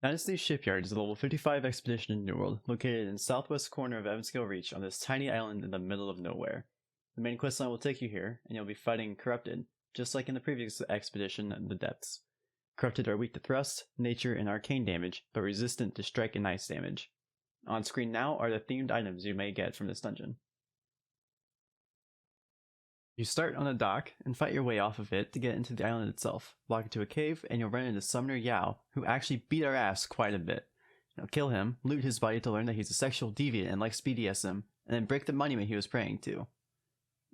Dynasty Shipyard is a level 55 expedition in New World, located in the southwest corner of Evanscale Reach on this tiny island in the middle of nowhere. The main questline will take you here, and you'll be fighting Corrupted, just like in the previous expedition, The Depths. Corrupted are weak to thrust, nature, and arcane damage, but resistant to strike and ice damage. On screen now are the themed items you may get from this dungeon. You start on a dock and fight your way off of it to get into the island itself, walk into a cave, and you'll run into Summoner Yao, who actually beat our ass quite a bit. Now kill him, loot his body to learn that he's a sexual deviant and likes BDSM, and then break the monument he was praying to.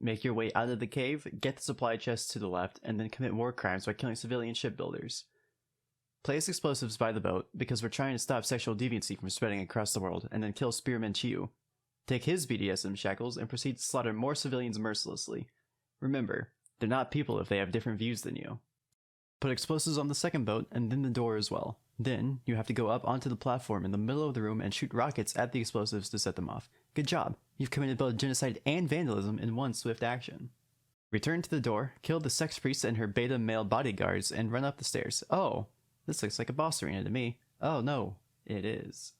Make your way out of the cave, get the supply chest to the left, and then commit war crimes by killing civilian shipbuilders. Place explosives by the boat, because we're trying to stop sexual deviancy from spreading across the world, and then kill Spearman Chiu. Take his BDSM shackles and proceed to slaughter more civilians mercilessly. Remember, they're not people if they have different views than you. Put explosives on the second boat and then the door as well. Then, you have to go up onto the platform in the middle of the room and shoot rockets at the explosives to set them off. Good job! You've committed both genocide and vandalism in one swift action. Return to the door, kill the sex priest and her beta male bodyguards, and run up the stairs. Oh, this looks like a boss arena to me. Oh no, it is.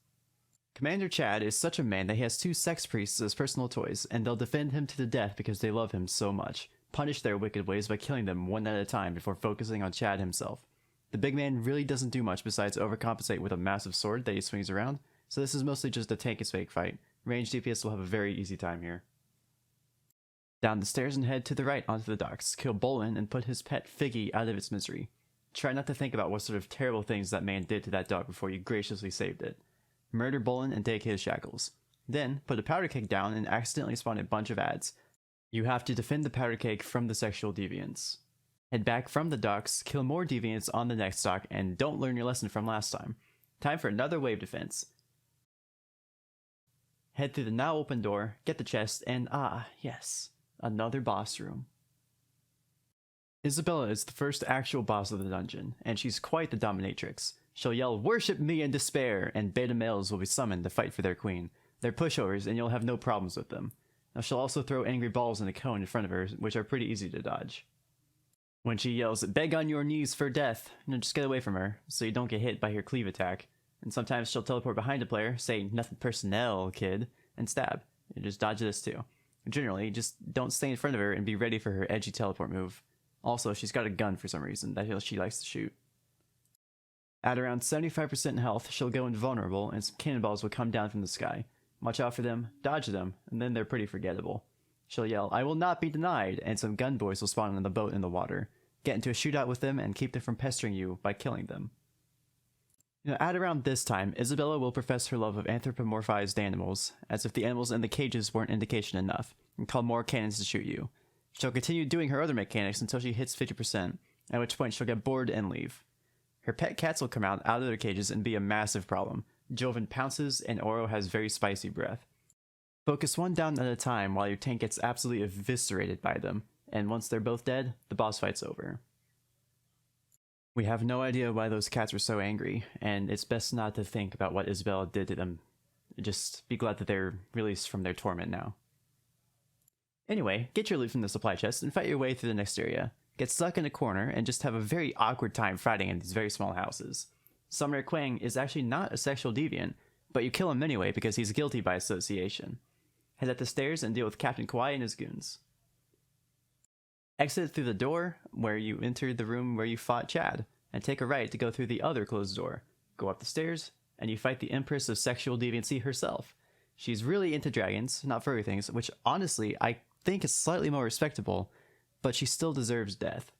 Commander Chad is such a man that he has two sex priests as personal toys, and they'll defend him to the death because they love him so much. Punish their wicked ways by killing them one at a time before focusing on Chad himself. The big man really doesn't do much besides overcompensate with a massive sword that he swings around, so this is mostly just a tank is fake fight. Ranged DPS will have a very easy time here. Down the stairs and head to the right onto the docks. Kill Bolin and put his pet Figgy out of its misery. Try not to think about what sort of terrible things that man did to that dog before you graciously saved it. Murder Bolin and take his shackles. Then, put a powder keg down and accidentally spawn a bunch of ads. You have to defend the powder keg from the sexual deviants. Head back from the docks, kill more deviants on the next dock, and don't learn your lesson from last time. Time for another wave defense. Head through the now open door, get the chest, and yes, another boss room. Isabella is the first actual boss of the dungeon, and she's quite the dominatrix. She'll yell, "Worship me in despair," and beta males will be summoned to fight for their queen. They're pushovers, and you'll have no problems with them. Now she'll also throw angry balls in a cone in front of her, which are pretty easy to dodge. When she yells, "Beg on your knees for death," just get away from her, so you don't get hit by her cleave attack. And sometimes she'll teleport behind a player, say, "Nothing personnel, kid," and stab. You just dodge this too. Generally, just don't stay in front of her and be ready for her edgy teleport move. Also, she's got a gun for some reason that she likes to shoot. At around 75% health, she'll go invulnerable and some cannonballs will come down from the sky. Watch out for them, dodge them, and then they're pretty forgettable. She'll yell, "I will not be denied," and some gun boys will spawn on the boat in the water. Get into a shootout with them and keep them from pestering you by killing them. At around this time, Isabella will profess her love of anthropomorphized animals, as if the animals in the cages weren't indication enough, and call more cannons to shoot you. She'll continue doing her other mechanics until she hits 50%, at which point she'll get bored and leave. Her pet cats will come out of their cages and be a massive problem. Joven pounces, and Oro has very spicy breath. Focus one down at a time while your tank gets absolutely eviscerated by them, and once they're both dead, the boss fight's over. We have no idea why those cats were so angry, and it's best not to think about what Isabella did to them. Just be glad that they're released from their torment now. Anyway, get your loot from the supply chest and fight your way through the next area. Get stuck in a corner and just have a very awkward time fighting in these very small houses. Summoner Quang is actually not a sexual deviant, but you kill him anyway because he's guilty by association. Head up the stairs and deal with Captain Kawhi and his goons. Exit through the door where you entered the room where you fought Chad, and take a right to go through the other closed door. Go up the stairs, and you fight the Empress of Sexual Deviancy herself. She's really into dragons, not furry things, which honestly I think is slightly more respectable, but she still deserves death.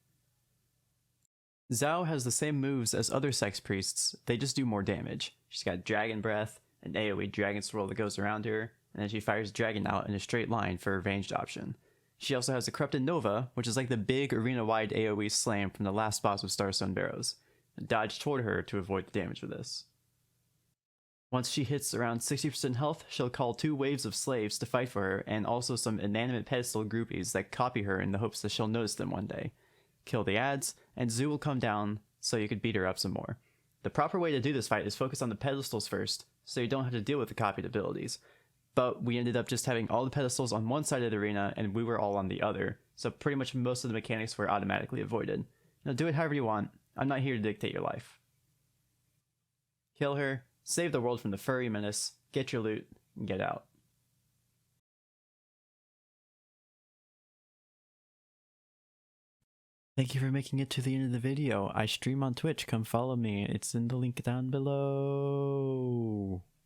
Zhao has the same moves as other sex priests, they just do more damage. She's got Dragon Breath, an AoE Dragon Swirl that goes around her, and then she fires Dragon out in a straight line for a ranged option. She also has the Corrupted Nova, which is like the big arena-wide AoE slam from the last boss of Starstone Barrows. Dodge toward her to avoid the damage with this. Once she hits around 60% health, she'll call 2 waves of slaves to fight for her, and also some inanimate pedestal groupies that copy her in the hopes that she'll notice them one day. Kill the ads, and Zoo will come down so you could beat her up some more. The proper way to do this fight is focus on the pedestals first, so you don't have to deal with the copied abilities. But we ended up just having all the pedestals on one side of the arena and we were all on the other, so pretty much most of the mechanics were automatically avoided. Now do it however you want, I'm not here to dictate your life. Kill her, save the world from the furry menace, get your loot, and get out. Thank you for making it to the end of the video. I stream on Twitch, come follow me. It's in the link down below.